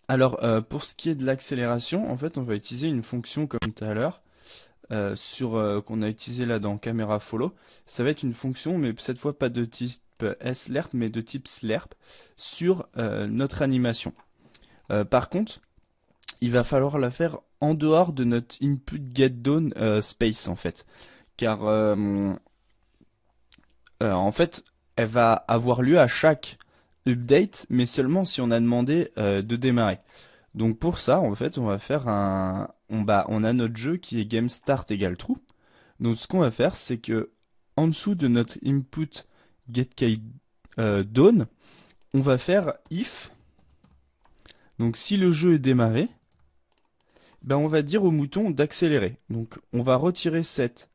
Alors, pour ce qui est de l'accélération, en fait, on va utiliser une fonction comme tout à l'heure, qu'on a utilisé là dans Camera Follow. Ça va être une fonction, mais cette fois pas de type slerp, mais de type slerp sur notre animation. Par contre, il va falloir la faire en dehors de notre input get done space en fait, car en fait, elle va avoir lieu à chaque update, mais seulement si on a demandé de démarrer. Donc pour ça, en fait, on va faire on a notre jeu qui est game start égale true. Donc ce qu'on va faire, c'est que en dessous de notre input get done, on va faire if. Donc si le jeu est démarré, ben on va dire au mouton d'accélérer. Donc on va retirer cette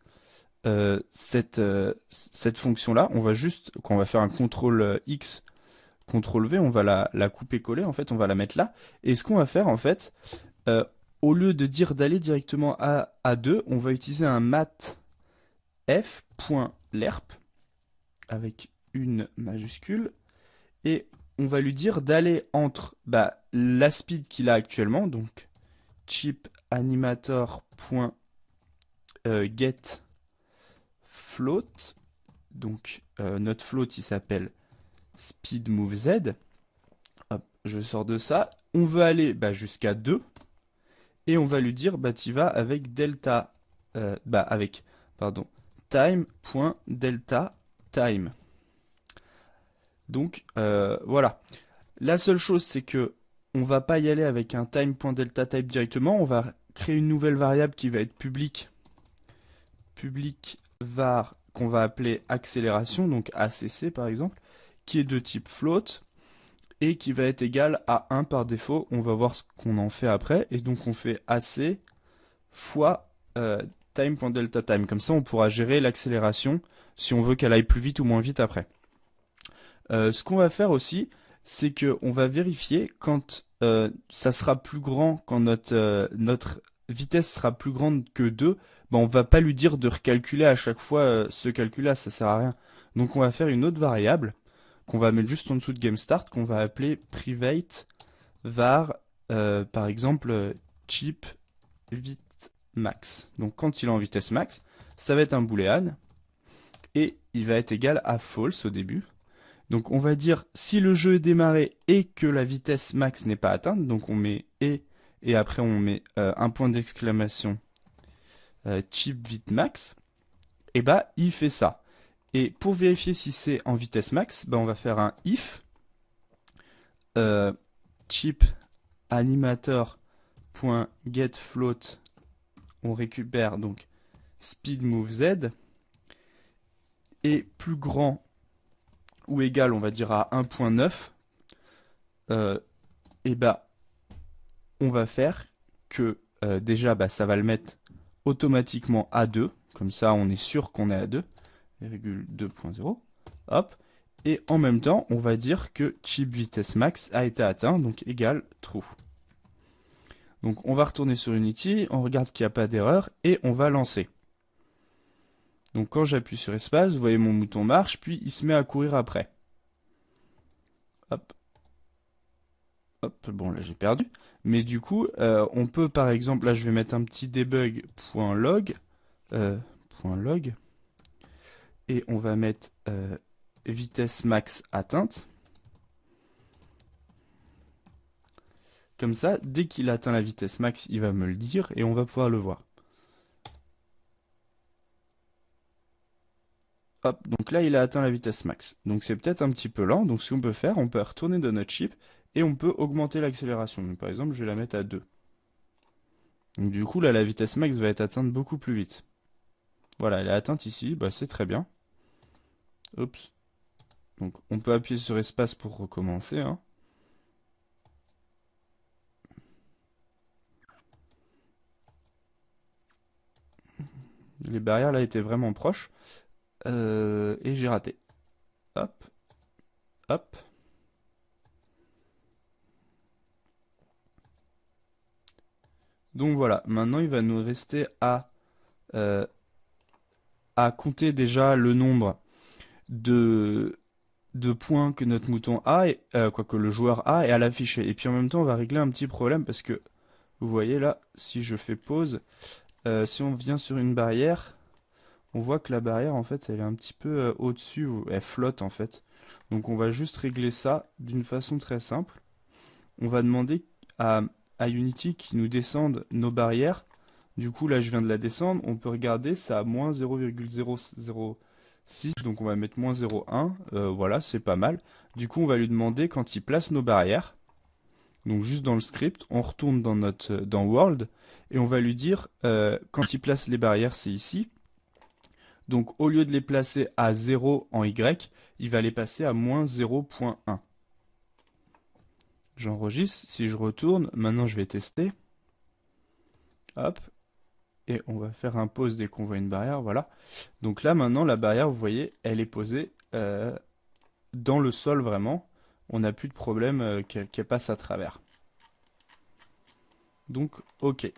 fonction-là. On va juste, quand on va faire un CTRL X, CTRL V, on va la couper-coller, en fait, on va la mettre là. Et ce qu'on va faire, en fait, euh, au lieu de dire d'aller directement à 2, on va utiliser un mat f.lerp avec une majuscule et on va lui dire d'aller entre la speed qu'il a actuellement, donc chip animator.get float. Donc notre float il s'appelle speed move z. Hop, je sors de ça. On veut aller jusqu'à 2 et on va lui dire tu vas avec delta avec pardon time.delta time. Donc voilà. La seule chose c'est que on va pas y aller avec un time.delta type directement, on va créer une nouvelle variable qui va être public var qu'on va appeler accélération, donc ACC par exemple, qui est de type float et qui va être égal à 1 par défaut. On va voir ce qu'on en fait après. Et donc on fait AC fois time.delta time. Comme ça on pourra gérer l'accélération si on veut qu'elle aille plus vite ou moins vite après. Ce qu'on va faire aussi, c'est qu'on va vérifier quand ça sera plus grand, quand notre vitesse sera plus grande que 2, on va pas lui dire de recalculer à chaque fois ce calcul-là, ça sert à rien. Donc on va faire une autre variable qu'on va mettre juste en dessous de GameStart, qu'on va appeler private var, par exemple, chip vite max. Donc quand il est en vitesse max, ça va être un booléan et il va être égal à false au début. Donc on va dire si le jeu est démarré et que la vitesse max n'est pas atteinte, donc on met et après on met un point d'exclamation chip vite max, et il fait ça. Et pour vérifier si c'est en vitesse max, on va faire un if euh, chip animator.getFloat, on récupère donc speed move z est plus grand ou égal, on va dire à 1.9, et on va faire que déjà ça va le mettre automatiquement à 2, comme ça on est sûr qu'on est à 2, 2.0, hop, et en même temps on va dire que chip vitesse max a été atteint, donc égal true. Donc on va retourner sur Unity, on regarde qu'il n'y a pas d'erreur et on va lancer. Donc quand j'appuie sur espace, vous voyez mon mouton marche, puis il se met à courir après. Hop, hop, bon là j'ai perdu. Mais du coup, on peut par exemple, là je vais mettre un petit debug.log, .log, et on va mettre vitesse max atteinte. Comme ça, dès qu'il atteint la vitesse max, il va me le dire et on va pouvoir le voir. Hop, donc là il a atteint la vitesse max. Donc c'est peut-être un petit peu lent, donc ce qu'on peut faire, on peut retourner dans notre chip et on peut augmenter l'accélération. Donc par exemple, je vais la mettre à 2. Donc du coup là la vitesse max va être atteinte beaucoup plus vite. Voilà, elle est atteinte ici, c'est très bien. Oups. Donc on peut appuyer sur espace pour recommencer, hein. Les barrières là étaient vraiment proches. Et j'ai raté. Hop, hop. Donc voilà, maintenant il va nous rester euh, à compter déjà le nombre de, de points que notre mouton a, et, quoi que le joueur a, et à l'afficher. Et puis en même temps, on va régler un petit problème parce que vous voyez là, si je fais pause, si on vient sur une barrière, on voit que la barrière en fait, elle est un petit peu au-dessus, elle flotte en fait. Donc on va juste régler ça d'une façon très simple. On va demander à, à Unity qui nous descende nos barrières. Du coup, là, je viens de la descendre. On peut regarder, ça a moins 0,006. Donc, on va mettre moins 0,1. Voilà, c'est pas mal. Du coup, on va lui demander quand il place nos barrières. Donc, juste dans le script, on retourne dans World. Et on va lui dire, quand il place les barrières, c'est ici. Donc, au lieu de les placer à 0 en Y, il va les passer à moins 0,1. J'enregistre. Si je retourne, maintenant, je vais tester. Hop. Et on va faire un pause dès qu'on voit une barrière, voilà. Donc là maintenant la barrière, vous voyez, elle est posée dans le sol vraiment. On n'a plus de problème qu'elle passe à travers. Donc ok.